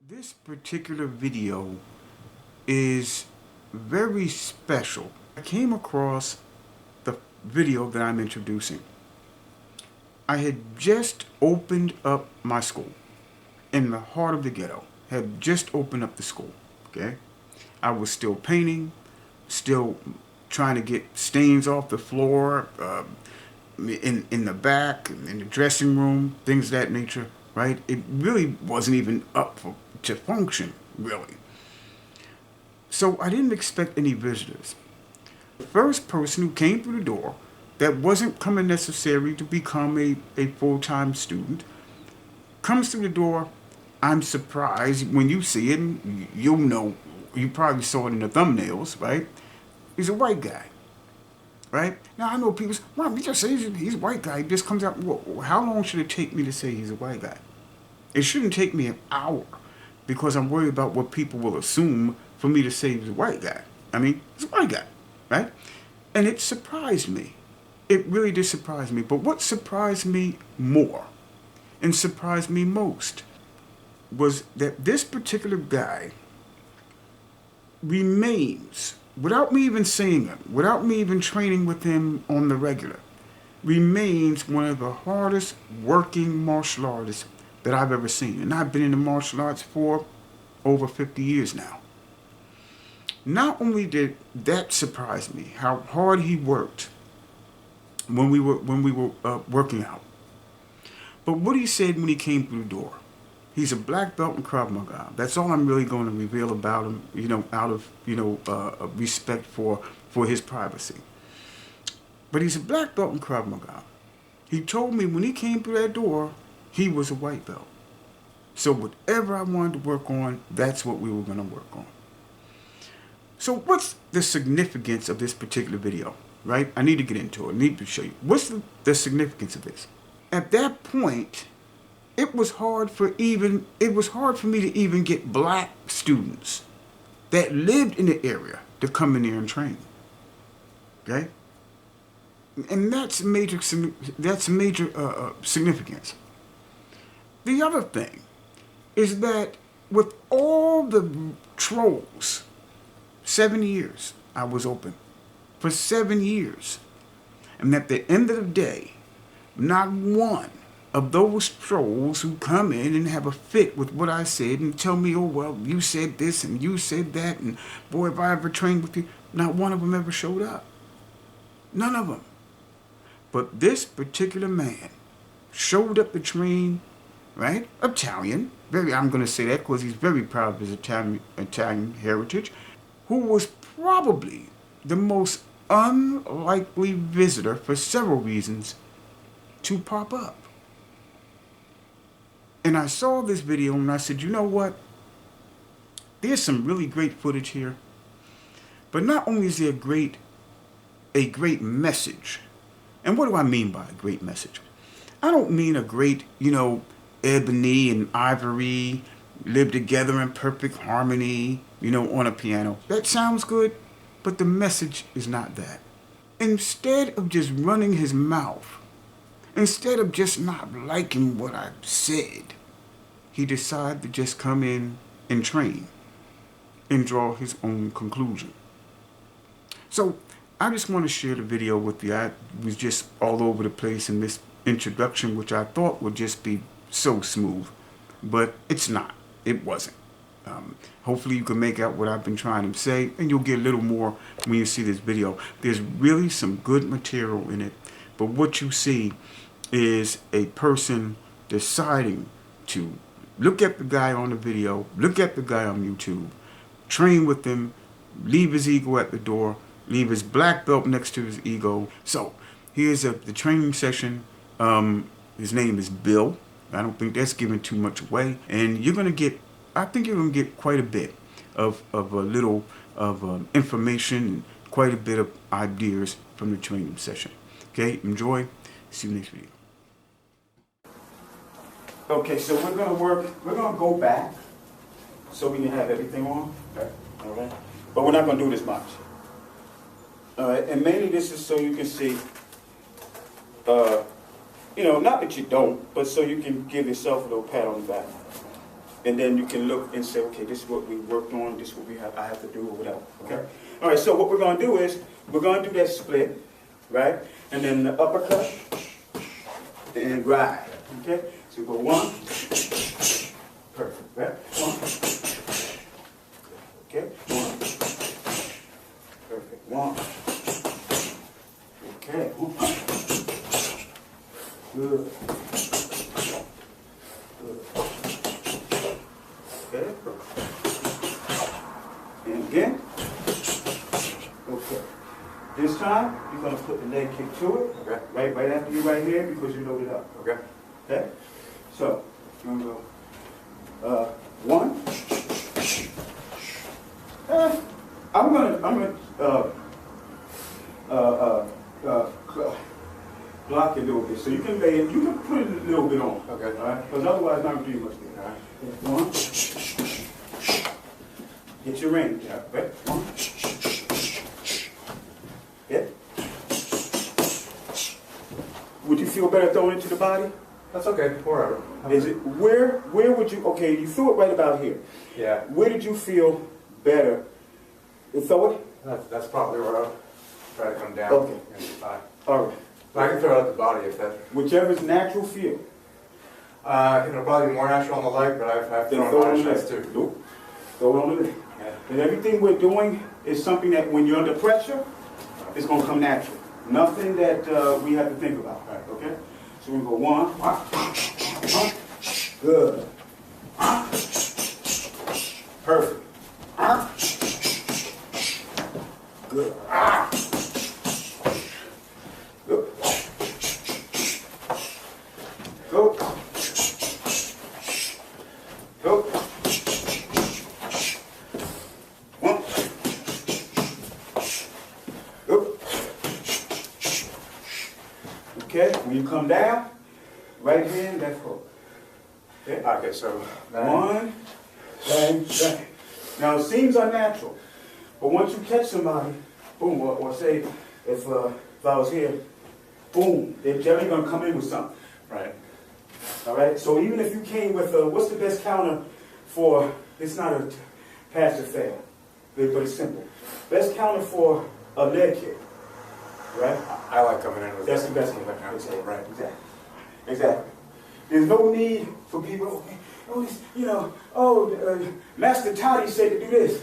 This particular video is very special. I came across the video that I'm introducing. I had just opened up my school in the heart of the ghetto. Had just opened up the school, okay? I was still painting, still trying to get stains off the floor, in the back, in the dressing room, things of that nature, right? It really wasn't even up to function, really. So I didn't expect any visitors. The first person who came through the door that wasn't coming necessarily to become a full-time student comes through the door. I'm surprised when you see it, and you'll know, you probably saw it in the thumbnails, right? He's a white guy, right? Now I know people say, well, we just say he's a white guy. He just comes out. Well, how long should it take me to say he's a white guy? It shouldn't take me an hour because I'm worried about what people will assume for me to say he's a white guy. I mean, he's a white guy, right? And it surprised me. It really did surprise me. But what surprised me more and surprised me most was that this particular guy remains, without me even saying it, without me even training with him on the regular, remains one of the hardest working martial artists that I've ever seen. And I've been in the martial arts for over 50 years now. Not only did that surprise me, how hard he worked when we were working out, but what he said when he came through the door. He's a black belt in Krav Maga. That's all I'm really going to reveal about him, out of, respect for his privacy. But he's a black belt in Krav Maga. He told me when he came through that door, he was a white belt. So whatever I wanted to work on, that's what we were going to work on. So what's the significance of this particular video, right? I need to get into it. I need to show you. What's the significance of this? At that point, it was hard for me to even get black students that lived in the area to come in there and train. Okay? And that's major significance. The other thing is that with all the trolls, 7 years I was open. For 7 years. And at the end of the day, not one of those trolls who come in and have a fit with what I said and tell me, oh, well, you said this and you said that, and boy, if I ever trained with you, not one of them ever showed up. None of them. But this particular man showed up to train, right? Italian. I'm going to say that because he's very proud of his Italian heritage, who was probably the most unlikely visitor for several reasons to pop up. And I saw this video and I said, you know what? There's some really great footage here. But not only is there a great message. And what do I mean by a great message? I don't mean a great, ebony and ivory live together in perfect harmony, on a piano. That sounds good, but the message is not that. Instead of just running his mouth, instead of just not liking what I said, he decided to just come in and train and draw his own conclusion. So I just want to share the video with you. I was just all over the place in this introduction, which I thought would just be so smooth, but it's not. It wasn't. Hopefully you can make out what I've been trying to say, and you'll get a little more when you see this video. There's really some good material in it, but what you see is a person deciding to look at the guy on the video, look at the guy on YouTube, train with him, leave his ego at the door, leave his black belt next to his ego. So here's the training session. His name is Bill. I don't think that's giving too much away. And I think you're going to get quite a bit of information and quite a bit of ideas from the training session. Okay, enjoy. See you next video. Okay, so we're going to go back so we can have everything on. Okay, all right. But we're not going to do this much. All right, and mainly this is so you can see, not that you don't, but so you can give yourself a little pat on the back. and then you can look and say, okay, this is what we worked on, this is what I have to do, or whatever. Okay. All right. So what we're going to do is we're going to do that split, right? And then the uppercut, and ride. Okay. So we go 1. Perfect. Right. 1. Okay. 1. Perfect. 1. Okay. Good. Good. Okay. And again. Okay. This time, you're going to put the leg kick to it. Okay. Right after you right here because you load it up. Okay. Okay. So, you're going to go 1. I'm gonna block it a little bit. So you can lay it, you can put it a little bit on. Okay. All right? Because otherwise, it's not going to do much good. All right? 1. Get your range. Yeah. Right? 1. Yeah. Would you feel better throwing it to the body? That's okay. Wherever. Is it where would you? Okay, you threw it right about here. Yeah. Where did you feel better? You throw it? That's probably where I'll try to come down. Okay. All right. I can throw it at the body if that. Whichever's natural feel. It'll probably be more natural on the leg, but I've thrown it on the chest too. Nope. Throw it on the leg. Yeah. And everything we're doing is something that when you're under pressure, it's going to come natural. Nothing that we have to think about. Right. Okay? So we go 1. Good. Perfect. Good. Good. Go. Go. 1. Go. Okay, when you come down, right hand, left hook. Okay, Okay, so 1, bang, bang. Now it seems unnatural, but once you catch somebody, boom, or say if I was here, boom, they're generally going to come in with something. right. All right. So even if you came with what's the best counter for? It's not a pass or fail, but it's simple. Best counter for a leg kick, right? I like coming in with That's the best one. one. Exactly. Right. Exactly. There's no need for people. Master Toddy said to do this.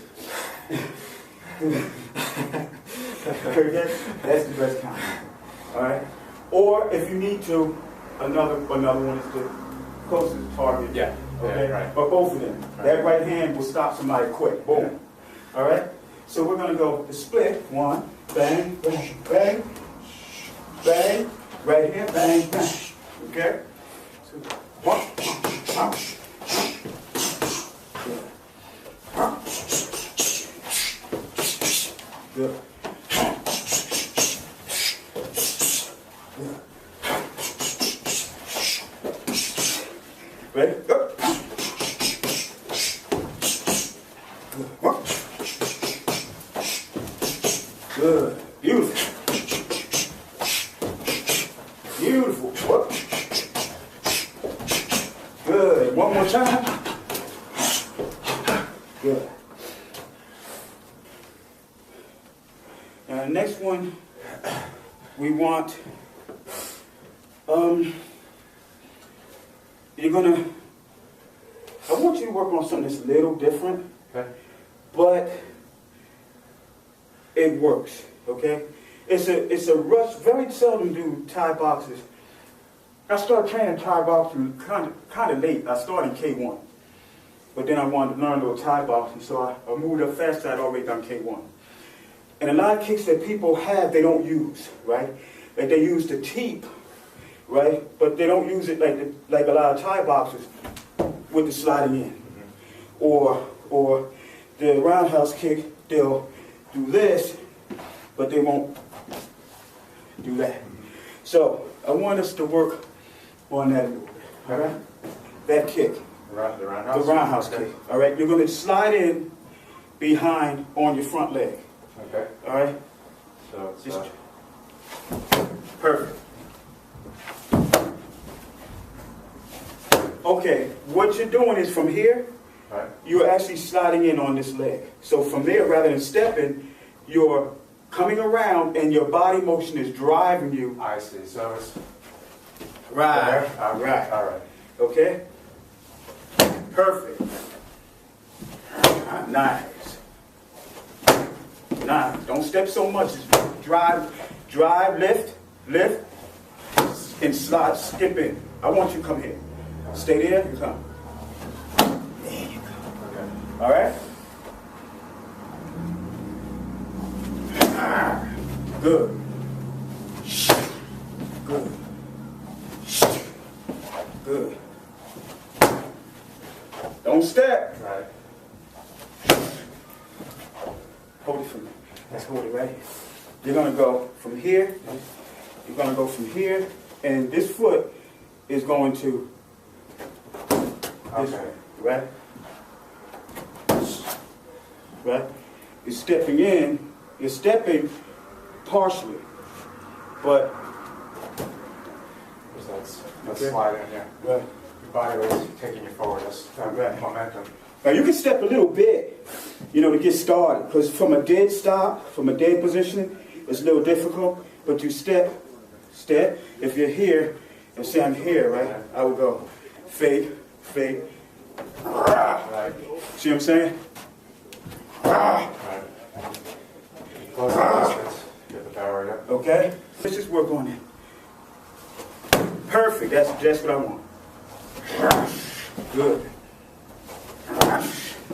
That's the best counter. All right. Or if you need to, another one is the closest target. Yeah. Okay. Yeah, right. But both of them, Right. that right hand will stop somebody quick. Boom. Yeah. All right. So we're gonna go the split. 1, bang, bang, bang, bang. Right hand, bang, bang. Okay. So 1. Good. Ready? Go. Good. Beautiful. Beautiful. Whoop. Good. One more time. Good. Now the next one, we want, I want you to work on something that's a little different, Okay. but it works, okay? It's a rush. Very seldom do Thai boxes. I started training Thai boxing kind of late. I started in K1, but then I wanted to learn a little Thai boxing, so I moved up fast. I'd already done K1, and a lot of kicks that people have they don't use, right? Like they use the Teep, right? But they don't use it like a lot of Thai boxers with the sliding in, or the roundhouse kick. They'll do this, but they won't do that. So I want us to work on that a little bit. All right, that kick, The roundhouse. the roundhouse kick. All right, you're going to slide in behind on your front leg. Okay. All right, So it's just perfect. Okay, what you're doing is from here, Right. you're actually sliding in on this leg. So from there, rather than stepping, you're coming around and your body motion is driving you. I see. So it's Right, there? right. All right. Okay? Perfect. Nice. Nice. Don't step so much. Drive, lift, and slide, skip in. I want you to come here. Stay there, you come. There you go. Okay. All right? Good. Good. Good. Don't step. Right. Hold it for me. Let's hold it right here. You're going to go from here. You're going to go from here. And this foot is going to this way. Right? Right? You're stepping in. You're stepping partially. But That's Okay. slide in, yeah. right. Your body weight is taking you forward. That's that Right. momentum. Now you can step a little bit, to get started. Because from a dead stop, from a dead position, it's a little difficult. But you step. If you're here, and say I'm here, right? I would go fade. Right. See what I'm saying? Right. Close the distance. Get the power up. Okay? Let's just work on it. Perfect. That's what I want. Good.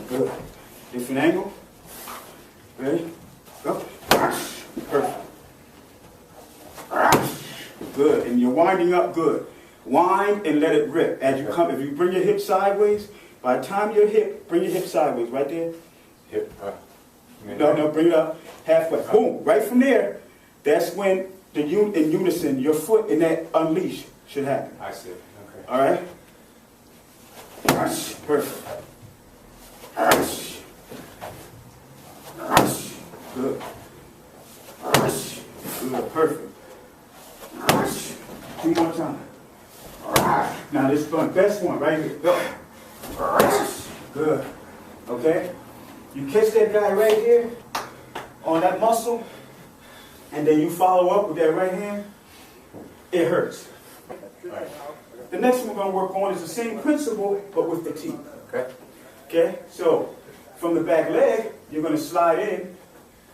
Good. Different angle. Ready? Go. Perfect. Good. And you're winding up good. Wind and let it rip. As you come, if you bring your hip sideways, by the time your hip, bring your hip sideways, right there. Hip. No, bring it up halfway. Boom. Right from there, that's when in unison, your foot in that unleash should happen. I see. Okay. All right? Perfect. Good. Good. Perfect. Two more times. Now this is fun. Best one right here. Go. Good. Okay? You catch that guy right here on that muscle, and then you follow up with that right hand. It hurts. Right. The next one we're going to work on is the same principle, but with the teeth. Okay. Okay? So, from the back leg, you're going to slide in.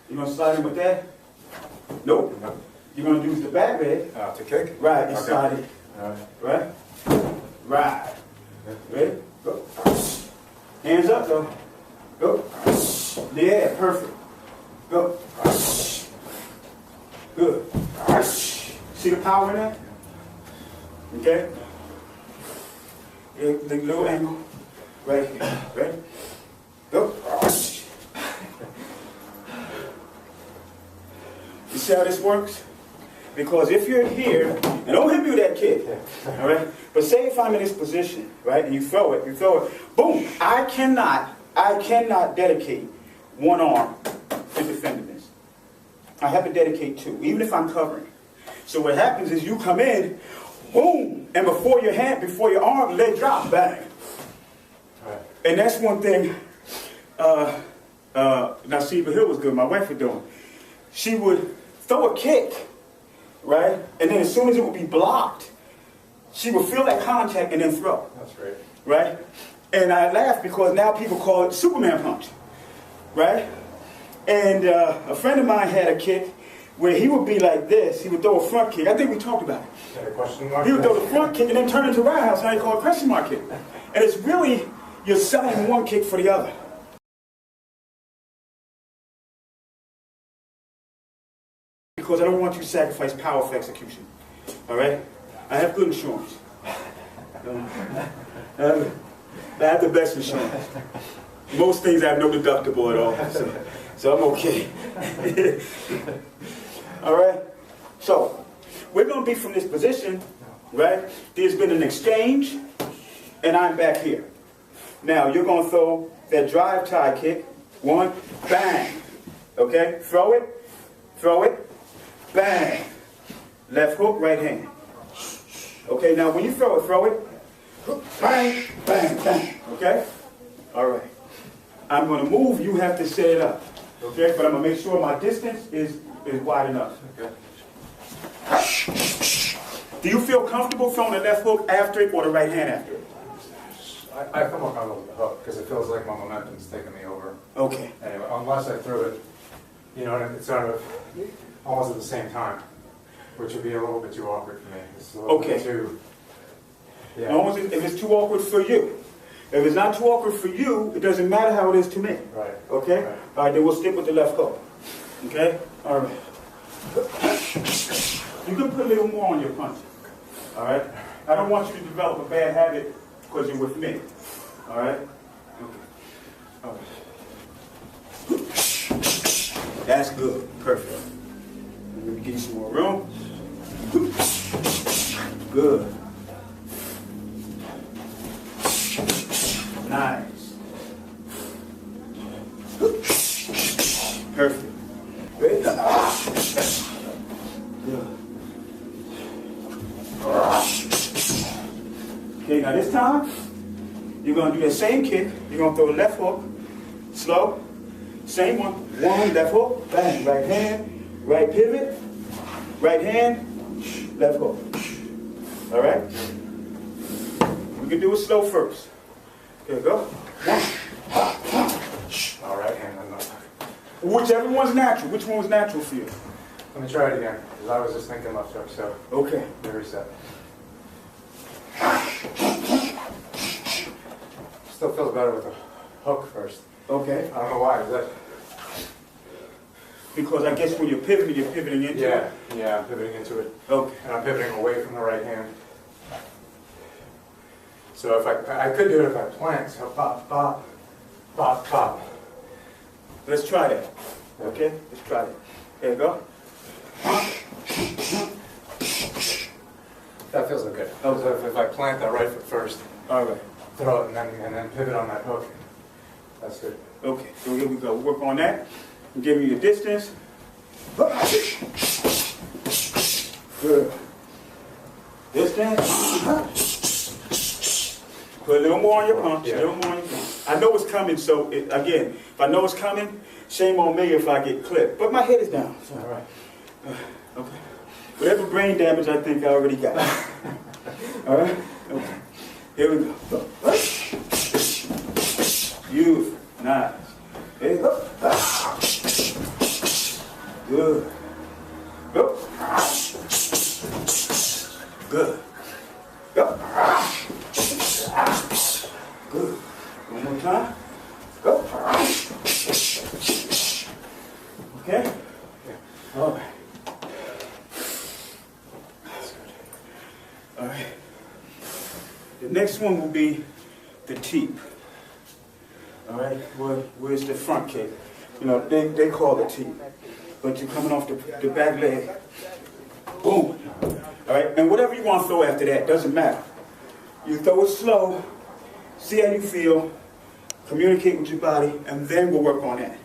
You're going to slide in with that. Nope. No. You're going to use the back leg. To kick? Right, and Okay. slide in. All right. Right? Right. Ready? Go. Hands up, though. Go. Yeah, perfect. Go. Good. See the power in that? Okay? The little angle. Right here. Ready? Go. You see how this works? Because if you're here, and don't hit me with that kick, all right? But say if I'm in this position, right, and you throw it, boom! I cannot dedicate one arm to defending this. I have to dedicate two, even if I'm covering. So what happens is you come in, boom, and before your arm, leg drop, bang. Right. And that's one thing. Now, Sheba Hill was good. My wife was doing. She would throw a kick, right, and then as soon as it would be blocked, she would feel that contact and then throw. That's great. Right? And I laugh because now people call it Superman punch. Right? And a friend of mine had a kick where he would be like this. He would throw a front kick. I think we talked about it. Is that a question mark? He would throw the front kick and then turn into a roundhouse. Now you call it a question mark kick. And it's really, you're selling one kick for the other. Because I don't want you to sacrifice power for execution. All right? I have good insurance. I have the best insurance. Most things I have no deductible at all. So I'm okay. All right? So, we're going to be from this position, right? There's been an exchange, and I'm back here. Now, you're going to throw that drive tie kick. One, bang. Okay? Throw it, bang. Left hook, right hand. Okay, now when you throw it, Bang, bang, bang. Okay? All right. I'm going to move. You have to set it up. Okay? But I'm going to make sure my distance is wide enough. Okay. Do you feel comfortable throwing the left hook after it or the right hand after it? I feel more comfortable with the hook because it feels like my momentum's taking me over. Okay. Anyway, unless I threw it, you know, and it's sort of almost at the same time, which would be a little bit too awkward for me. It's a little bit too, yeah. Almost if it's too awkward for you. If it's not too awkward for you, it doesn't matter how it is to me. Right. Okay? Right. All right, then we'll stick with the left hook. Okay? All right. You can put a little more on your punch. All right? I don't want you to develop a bad habit because you're with me. All right? Okay. All right. That's good. Perfect. Let me give you some more room. Good. Nice. Perfect. Ready? Good. Okay, now this time, you're going to do that same kick. You're going to throw a left hook, slow, same one. One, left hook, bang, right hand, right pivot, right hand, left hook. All right? We can do it slow first. Here we go. One. All right, and then Whichever one's natural. Which one was natural for you? let me try it again because I was just thinking left hook. So Okay. let me reset. Still feels better with the hook first. Okay. I don't know why. Is that? Because I guess when you're pivoting into it. Yeah, I'm pivoting into it. Okay. And I'm pivoting away from the right hand. So if I could do it if I plant, so pop, pop, pop, pop. Let's try that. Okay? Let's try that. There you go. That feels okay. Okay. So if I plant that right foot first, All right. throw it, and then pivot on that hook, that's good. Okay. So here we go. Work on that. I'm giving you the distance. Good. Distance. Put a little more on your punch. Yeah. A little more on your punch. I know it's coming, so again, if I know it's coming, shame on me if I get clipped. But my head is down. So. All right. Okay. Whatever brain damage I think I already got. All right? Okay. Here we go. Beautiful. Nice. There you go. Good. Go. Good. Go. Good. One more time. Go. Okay? All right. That's good. All right. The next one will be the teep. All right? Where's the front kick? You know, they call it teep. But you're coming off the back leg. Boom. All right? And whatever you want to throw after that, doesn't matter. You throw it slow, see how you feel, communicate with your body, and then we'll work on that.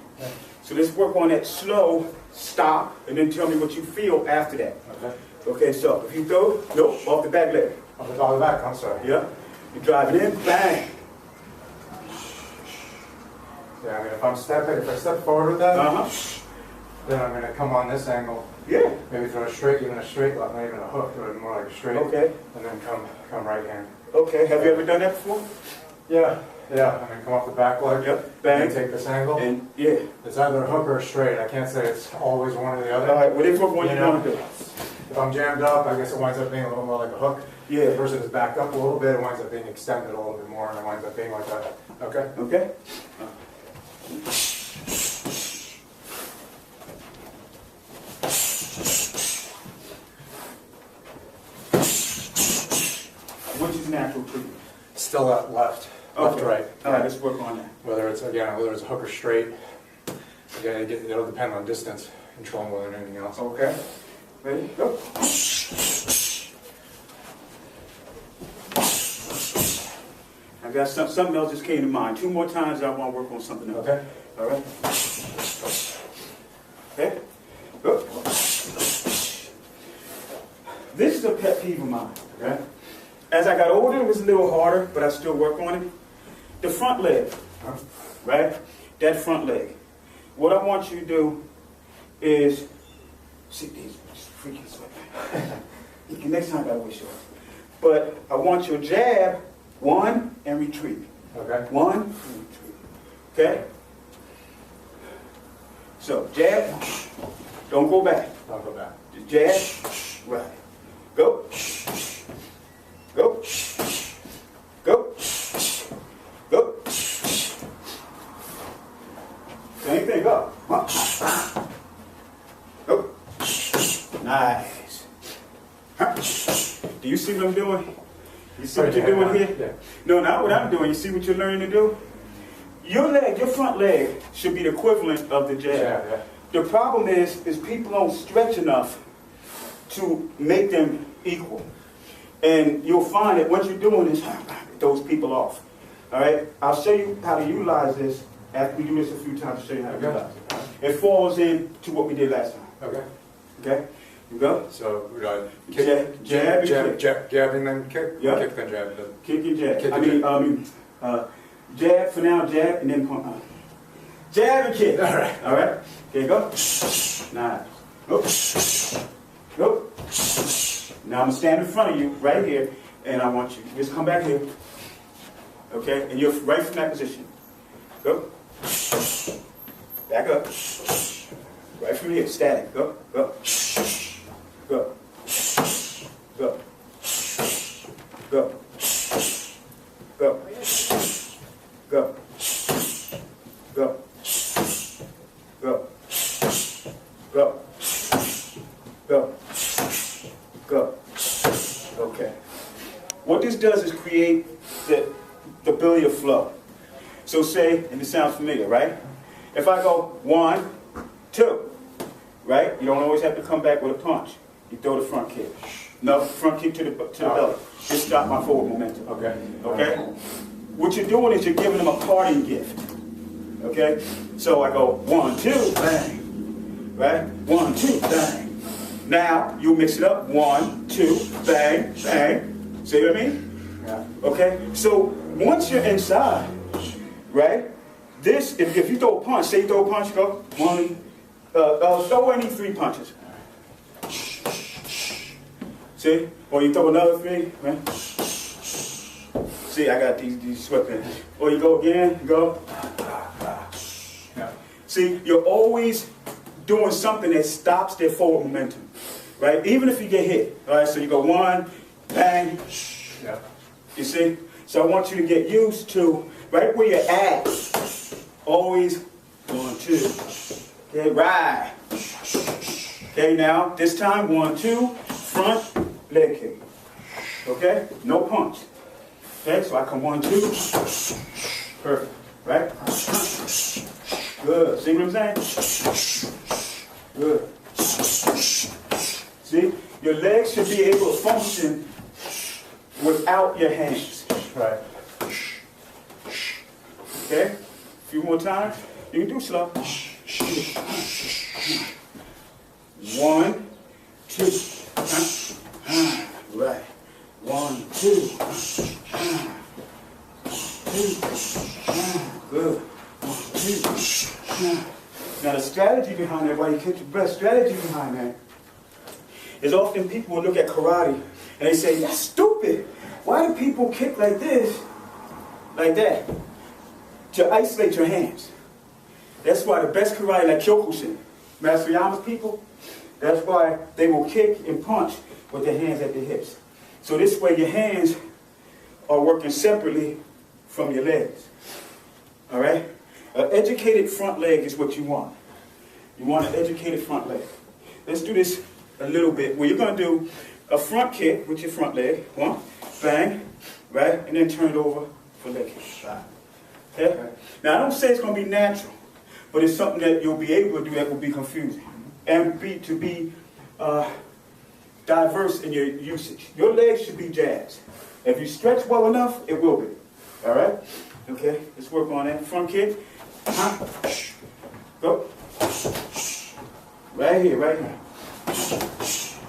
So let's work on that slow, stop, and then tell me what you feel after that. Okay. Okay, so if you throw, nope, off the back leg. Off the back, I'm sorry. Yeah? You drive it in, bang. Yeah, I mean, if I step forward with that, Uh-huh. then I'm going to come on this angle. Yeah. Maybe throw a straight, even a straight, not even a hook, but more like a straight. Okay. And then come right hand. Okay, have you ever done that before? Yeah. I mean, come off the back leg. Yep. Bang. And take this angle. And, yeah. It's either a hook or a straight. I can't say it's always one or the other. All right, whatever one you want to do. If I'm jammed up, I guess it winds up being a little more like a hook. Yeah. If the person is backed up a little bit, it winds up being extended a little bit more, and it winds up being like that. Okay? Okay? Which is natural to you? Still left, left, Okay. right. All right, let's work on that. Whether it's a hook or straight, again, it'll depend on distance control more than anything else. Okay. Ready? Go. I got something else just came to mind. 2 more times I want to work on something else. Okay. All right? Okay? Go. This is a pet peeve of mine, okay? as I got older, it was a little harder, but I still work on it. The front leg, right? That front leg. What I want you to do is, see these freaking sweat. Next time I gotta wear shorts. But I want your jab, one, and retreat. Okay. One, and retreat. Okay? So, jab, don't go back. I'll go back. Just jab, right. Go. Go. Go. Go. Same thing, go. Go. Nice. Do you see what I'm doing? You see what you're doing here? Yeah. No, not what I'm doing. You see what you're learning to do? Your leg, your front leg should be the equivalent of the jab. Yeah. The problem is people don't stretch enough to make them equal. And you'll find that what you're doing is it throws people off. All right? I'll show you how to utilize this after we do this a few times to show you how to utilize it. It falls into what we did last time. Okay. Okay? You go? So Jab, jab, and kick. jab, and then kick. Yeah. Kick, then jab. Then. Kick and jab. Kick I and mean, jab for now, jab, and then jab and kick. All right. All right? Okay, go. Nice. Go. Go. Now I'm going to stand in front of you right here, and I want you to just come back here. Okay? And you're right from that position. Go. Back up. Right from here. Static. Go. Go. Go. Go. Go. Go. Go. Go. Go. Go. Go. Go. Okay. What this does is create the ability to flow. So say, and it sounds familiar, right? If I go 1, 2, right? You don't always have to come back with a punch. You throw the front kick. No, front kick to the belly. Just stop my forward momentum. Okay. Okay? What you're doing is you're giving them a parting gift. Okay? So I go 1, 2, bang. Right? 1, 2, bang. Now you mix it up. 1, 2, bang, bang. See what I mean? Yeah. Okay? So once you're inside, right? This, if you throw a punch, say you throw a punch, go 1, throw any 3 punches. See? Or you throw another 3, right? See, I got these sweatpants. Or you go again, go. Yeah. See, you're always doing something that stops their forward momentum, right? Even if you get hit, all right? So you go 1, bang. Yeah. You see? So I want you to get used to right where you're at. Always 1, 2. Okay, right. Okay, now this time 1, 2, front leg kick. Okay, no punch. Okay, so I come 1, 2. Perfect. Right? Good. See what I'm saying? Good. See, your legs should be able to function without your hands. Right. Okay? A few more times. You can do slow. 1, 2. Right. 1, 2. 2. Good. 1, 2. Now the strategy behind that, while you catch your breath, strategy behind that is often people will look at karate and they say, that's stupid. Why do people kick like this, like that? To isolate your hands. That's why the best karate, like Kyokushin, Master Yama's people, that's why they will kick and punch with their hands at their hips. So this way your hands are working separately from your legs. All right? An educated front leg is what you want. You want an educated front leg. Let's do this a little bit. Where you're going to do a front kick with your front leg. 1, bang, right? And then turn it over for leg kick. Okay? Now, I don't say it's going to be natural, but it's something that you'll be able to do that will be confusing. And to be diverse in your usage. Your legs should be jabs. If you stretch well enough, it will be. All right? Okay, let's work on that. Front kick. Go. Right here, right here.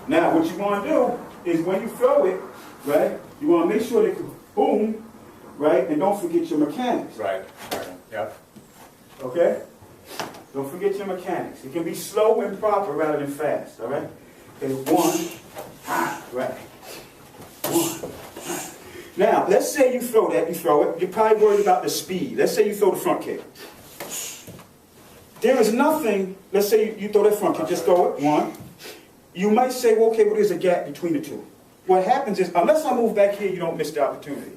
Now, what you want to do is when you throw it, right? You want to make sure they can boom, right? And don't forget your mechanics. Right. Yep. Okay? Don't forget your mechanics. It can be slow and proper rather than fast, all right? Okay, one, right. One. Now, let's say you throw it. You're probably worried about the speed. Let's say you throw the front kick. There is nothing, let's say you throw that front kick, just throw it, one. You might say, well, okay, well, there's a gap between the two. What happens is, unless I move back here, you don't miss the opportunity.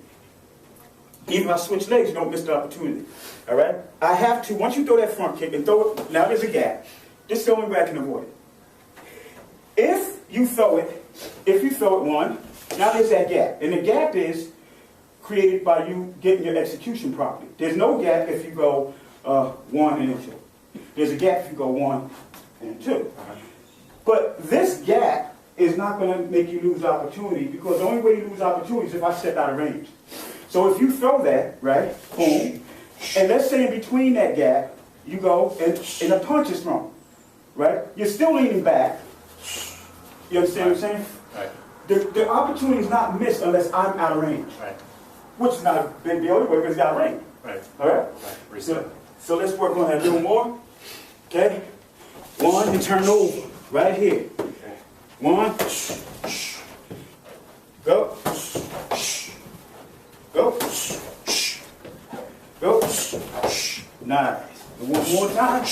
Even if I switch legs, you don't miss the opportunity. All right? I have to, once you throw that front kick and throw it, now there's a gap. This is the only way I can avoid it. If you throw it one, now there's that gap. And the gap is created by you getting your execution properly. There's no gap if you go one and then two. There's a gap if you go one and two. But this gap is not going to make you lose opportunity, because the only way you lose opportunity is if I step out of range. So if you throw that, right, boom, and let's say in between that gap, you go and a punch is thrown, right? You're still leaning back. You understand what I'm saying? Right. The opportunity is not missed unless I'm out of range. Right. Which is not a big deal anyway, because it's out of range. Right. All right? Right. Reset. So let's work on that a little more. Okay? One, and turn over. Right here. Okay. One. Go. Go. Go. Nice. And one more time.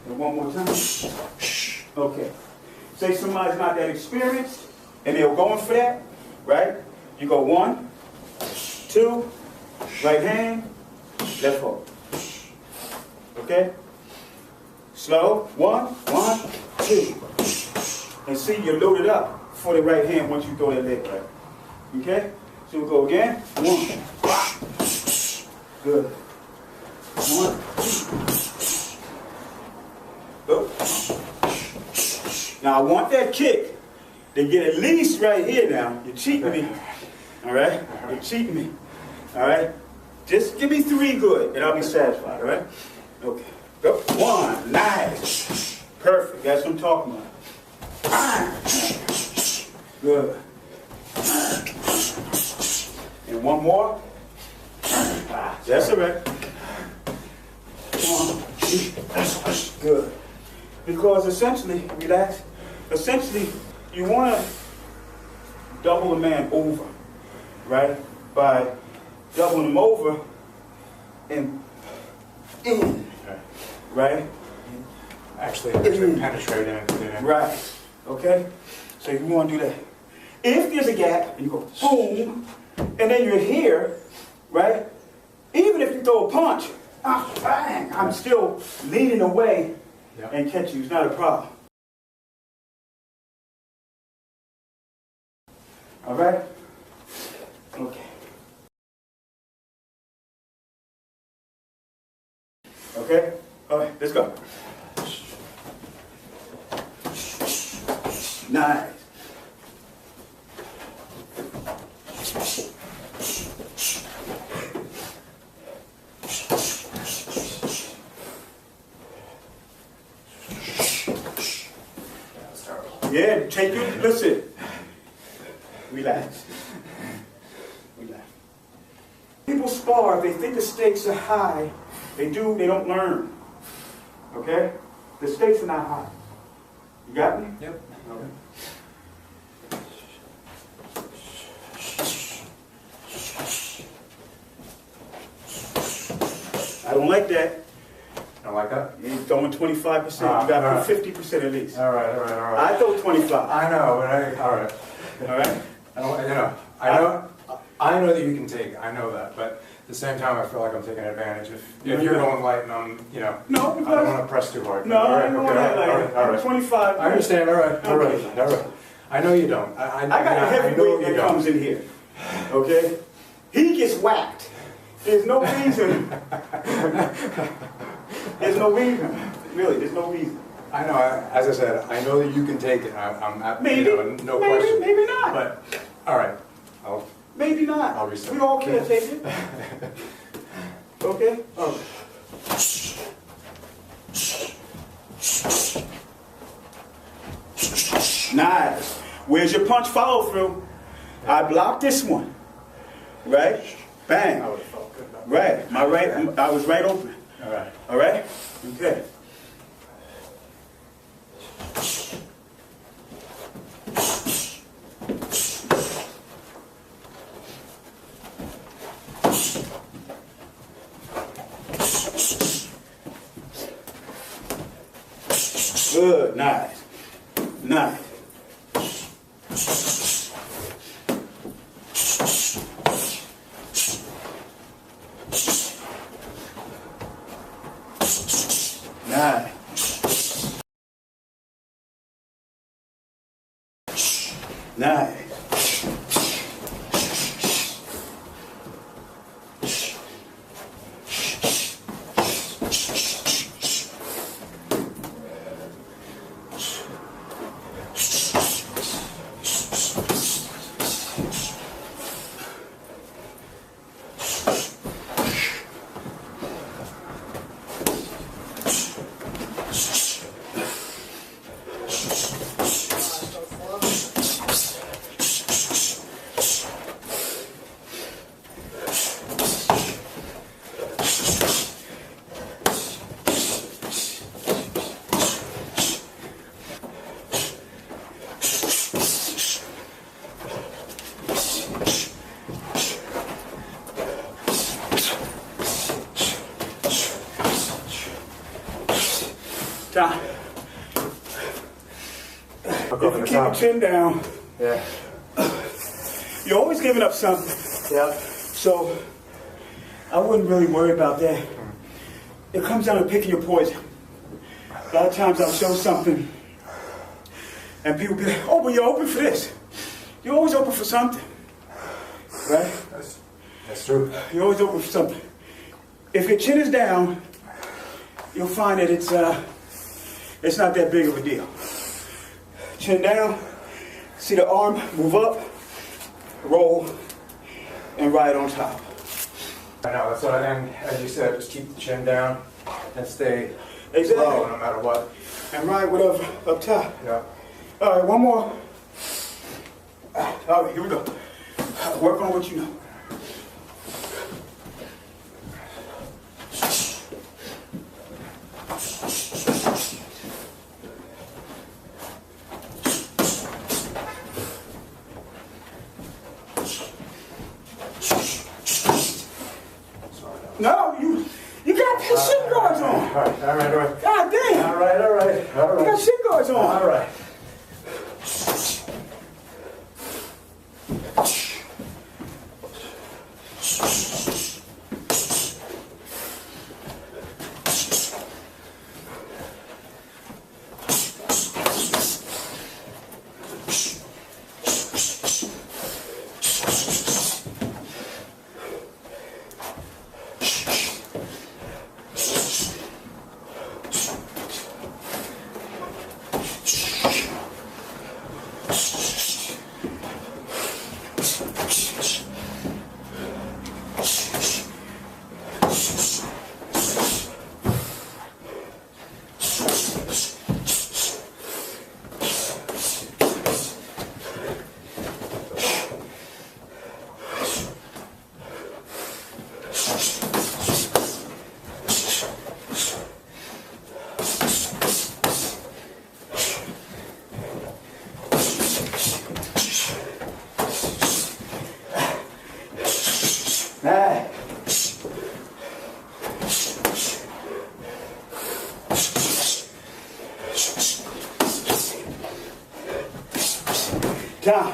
And one more time. Okay. Say somebody's not that experienced and they're going for that, right? You go one, two, right hand, left hook. Okay? Slow. One, two. And see, you're loaded up for the right hand once you throw that leg right. Okay? So we'll go again. One. Good. One. Go. Now I want that kick to get at least right here now. You're cheating me. All right? You're cheating me. All right? Just give me three good and I'll be satisfied. All right? Okay. Go. One. Nice. Perfect. That's what I'm talking about. Good. And one more. That's all right. One. Good. Because essentially, relax. Essentially, you want to double a man over, right? By doubling him over and in, right? Actually penetrate in. Right. Okay? So you want to do that. If there's a gap, and you go boom, and then you're here, right? Even if you throw a punch, bang, I'm still leaning away and catch you. It's not a problem. All right? Okay. Okay? All right, let's go. Nice. Yeah, take it. Listen. Relax. Relax. People spar, they think the stakes are high. They don't learn. Okay? The stakes are not high. You got me? Yep. Okay. I don't like that. I like that. You're throwing 25%. You got to put 50% at least. All right. I throw 25. I know, but all right. All right? I know that you can take. I know that, but at the same time, I feel like I'm taking advantage. If you're going light and I'm, No, I don't want to press too hard. No, I don't want okay, that. all right. 25. I understand. All right. I know you don't. I got a heavyweight that comes in here. Okay? He gets whacked. There's no reason. There's no reason. Really, there's no reason. I know. As I said, I know that you can take it. I'm at, Maybe. No question. Maybe not. But all right. Maybe not. I'll reset. We all can't take it. Okay? Okay. Nice. Where's your punch follow through? I blocked this one. Right? Bang. I would have felt good about Right. My right, I was right open. All right. All right? Okay. Good. Nice. Nice. Nice. Nice. Time. I'll go If for you the keep your top. chin down, Yeah. you're always giving up something. Yeah. So I wouldn't really worry about that. It comes down to picking your poison. A lot of times I'll show something and people be like, oh, but you're open for this. You're always open for something. Right? That's true. You're always open for something. If your chin is down, you'll find that it's not that big of a deal. Chin down, see the arm move up, roll, and right on top. I know, that's what and as you said, just keep the chin down and stay Exactly. low no matter what. And right whatever up top. Yeah. All right, one more. All right, here we go. Work on what you know. No, you got shin guards on. All right. God damn. All right. You got shin guards on. All right. Hey. Down.